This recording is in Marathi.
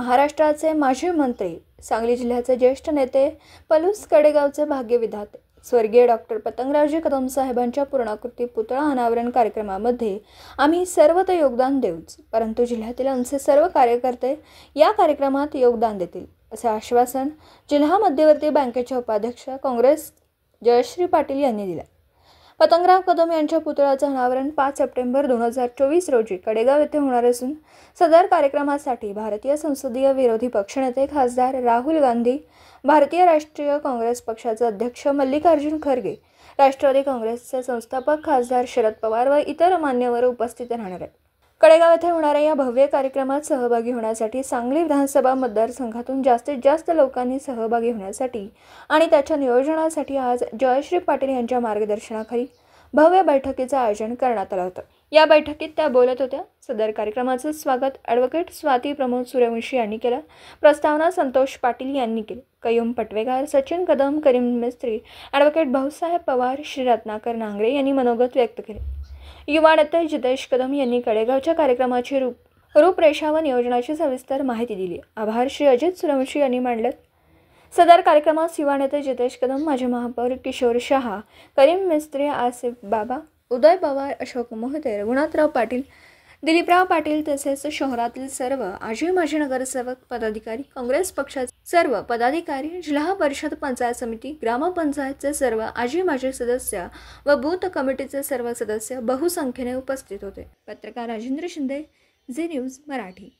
महाराष्ट्राचे माजी मंत्री, सांगली जिल्ह्याचे ज्येष्ठ नेते, पलूस कडेगावचे भाग्यविधाते स्वर्गीय डॉक्टर पतंगरावजी कदम साहेबांच्या पूर्णाकृती पुतळा अनावरण कार्यक्रमामध्ये आम्ही सर्व तर योगदान देऊच, परंतु जिल्ह्यातील आमचे सर्व कार्यकर्ते या कार्यक्रमात योगदान देतील, असे आश्वासन जिल्हा मध्यवर्ती बँकेच्या उपाध्यक्ष काँग्रेस जयश्री पाटील यांनी दिले. पतंगराव कदम यांच्या पुतळ्याचे अनावरण 5 सप्टेंबर 2024 रोजी कडेगाव येथे होणार असून सदर कार्यक्रमासाठी भारतीय संसदीय विरोधी पक्षनेते खासदार राहुल गांधी, भारतीय राष्ट्रीय काँग्रेस पक्षाचे अध्यक्ष मल्लिकार्जुन खरगे, राष्ट्रवादी काँग्रेसचे संस्थापक खासदार शरद पवार व इतर मान्यवर उपस्थित राहणार आहेत. कडेगाव येथे होणाऱ्या या भव्य कार्यक्रमात सहभागी होण्यासाठी सांगली विधानसभा मतदारसंघातून जास्तीत जास्त लोकांनी सहभागी होण्यासाठी आणि त्याच्या नियोजनासाठी आज जयश्री पाटील यांच्या मार्गदर्शनाखाली भव्य बैठकीचे आयोजन करण्यात आले होते. या बैठकीत त्या बोलत होत्या. सदर कार्यक्रमाचे स्वागत ॲडव्होकेट स्वाती प्रमोद सूर्यवंशी यांनी केलं. प्रस्तावना संतोष पाटील यांनी केली. कयूम पटवेगार, सचिन कदम, करीम मिस्त्री, ॲडव्होकेट भाऊसाहेब पवार, श्री रत्नाकर नांगरे यांनी मनोगत व्यक्त केले. युवा नेते जितेश कदम यांनी कडेगावच्या कार्यक्रमाची रूपरेषा व नियोजनाची सविस्तर माहिती दिली. आभार श्री अजित सूर्यवंशी यांनी मांडले. सदर कार्यक्रमात युवा नेते जितेश कदम, माजी महापौर किशोर शहा, करीम मिस्त्री, आसिफ बाबा, उदय पवार, अशोक मोहिते, रघुनाथराव पाटील, दिलीपराव पाटील तसेच शहरातील सर्व आजी माजी नगरसेवक, पदाधिकारी, काँग्रेस पक्षाचे सर्व पदाधिकारी, जिल्हा परिषद, पंचायत समिती, ग्रामपंचायतचे सर्व आजी माजी सदस्य व बूथ कमिटीचे सर्व सदस्य बहुसंख्येने उपस्थित होते. पत्रकार राजेंद्र शिंदे, झी न्यूज मराठी.